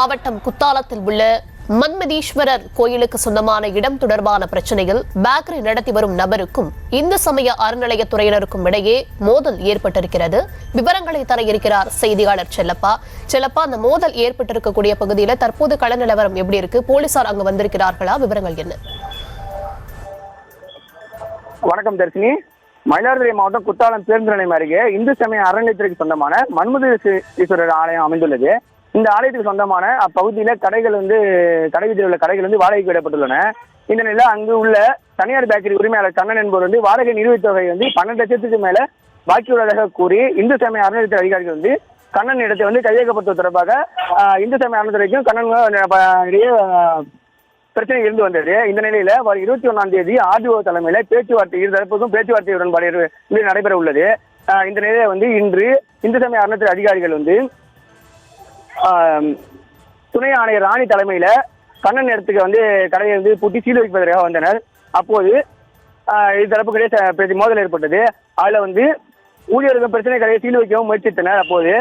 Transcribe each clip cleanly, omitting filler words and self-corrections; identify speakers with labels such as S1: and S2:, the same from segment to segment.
S1: மாவட்டம் குத்தாலத்தில் உள்ள மன்மதீஸ்வரர் கோயிலுக்கு சொந்தமான இடம் தொடர்பான பிரச்சனையில் பேக்கரி நடத்தி வரும் நபருக்கும் இந்து சமய அறநிலையத்துறையினருக்கும் இடையே மோதல் ஏற்பட்டிருக்கிறது. விவரங்களை தர இருக்கிறார் செய்தியாளர் செல்லப்பா. அந்த மோதல் ஏற்பட்டிருக்கக்கூடிய பகுதியில் தற்போது கள நிலவரம் எப்படி இருக்கு? போலீசார் அங்கு வந்திருக்கிறார்களா? விவரங்கள் என்ன?
S2: வணக்கம் தர்ஷினி. மயிலாடுதுறை மாவட்டம் குத்தாலம் பேருந்து நிலையம் அருகே இந்து சமய அறநிலையத்துறைக்கு சொந்தமான மன்மதீஸ்வரர் ஆலயம் அமைந்துள்ளது. இந்த ஆலயத்துக்கு சொந்தமான அப்பகுதியில கடைகள் கடை வீதியில் உள்ள கடைகள் வாடகைக்கு விடப்பட்டுள்ளன. இந்த நிலையில அங்கு உள்ள தனியார் பேக்கரி உரிமையாளர் கண்ணன் என்பவர் வாடகை நிலுவைத் தொகை 12 லட்சத்துக்கு மேல பாக்கி உள்ளதாக கூறி இந்து சமய அறநிலையத்துறை அதிகாரிகள் கண்ணன் இடத்தை கையகப்படுத்துவது தொடர்பாக இந்து சமய அறநிலையத்துறைக்கும் கண்ணன் இடையே பிரச்சனை இருந்து வந்தது. இந்த நிலையில வரும் 21ஆம் தேதி ஆர்டிஓ தலைமையில பேச்சுவார்த்தை இருதரப்புக்கும் பேச்சுவார்த்தை உடன்பாடு நடைபெற உள்ளது. இந்த நிலையில இன்று இந்து சமய அறநிலையத்துறை அதிகாரிகள் துணை ஆணையர் ராணி தலைமையில கண்ணன் இடத்துக்கு கடையை பூட்டி சீல் வைப்பதற்காக வந்தனர். அப்போது இருதரப்புக்கிடையே மோதல் ஏற்பட்டது. அதுல ஊழியர்கள் பிரச்சனை கடையை சீல் வைக்கவும் முயற்சித்தனர். அப்போது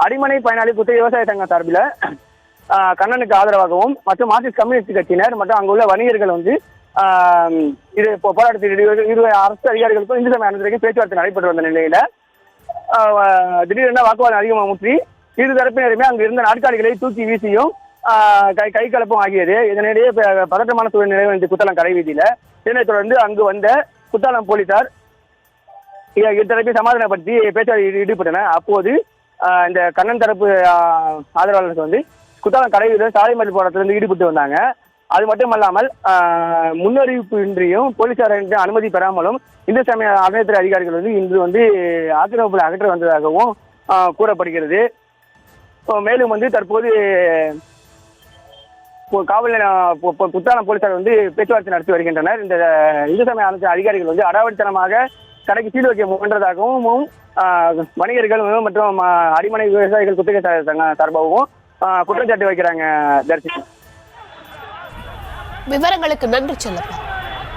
S2: அடிமனை பயனாளி குத்தகை விவசாய சங்கம் சார்பில் கண்ணனுக்கு ஆதரவாகவும் மற்றும் மார்க்சிஸ்ட் கம்யூனிஸ்ட் கட்சியினர் மற்றும் அங்குள்ள வணிகர்கள் இது போராட்டத்தில் அரசு அதிகாரிகளுக்கும் இந்து சமய அறநிலையத்துறைக்கும் பேச்சுவார்த்தை நடைபெற்று வந்த நிலையில திடீரென வாக்குவாதம் அதிகமாக முற்றி இரு தரப்பினருமே அங்கு இருந்த நாற்காலிகளை தூக்கி வீசியும் கை கலப்பும் ஆகியது. இதனிடையே பதற்றமான சூழல் நிலவு குத்தாலம் கடை வீதியில. இதனைத் தொடர்ந்து அங்கு வந்த குத்தாலம் போலீசார் இருதரப்பை சமாதானப்படுத்தி பேச்சுவார்த்தையில் ஈடுபட்டனர். அப்போது இந்த கண்ணன் தரப்பு ஆதரவாளர்கள் குத்தாலம் கடை வீதியில் சாலை மறியல் போராட்டத்தில் ஈடுபட்டு வந்தாங்க. அது மட்டுமல்லாமல் முன்னறிவிப்பு இன்றியும் போலீசார் அனுமதி பெறாமலும் இந்து சமய அறநிலையத்துறை அதிகாரிகள் இன்று ஆக்கிரமிப்புகளை அகற்ற வந்ததாகவும் கூறப்படுகிறது. மேலும் தற்போது காவல் குத்தாலம் போலீசார் பேச்சுவார்த்தை நடத்தி வருகின்றனர். இந்த இந்து சமய அறநிலையத்துறை அதிகாரிகள் அடாவடித்தனமாக கடைக்கு சீல் வைக்க முயன்றதாகவும் வணிகர்கள் மற்றும் அடிமனை விவசாயிகள் குத்தகை சார்பாகவும் குற்றச்சாட்டு வைக்கிறாங்க. தர்ஷினி,
S1: விவரங்களுக்கு நன்றி செல்லப்பா.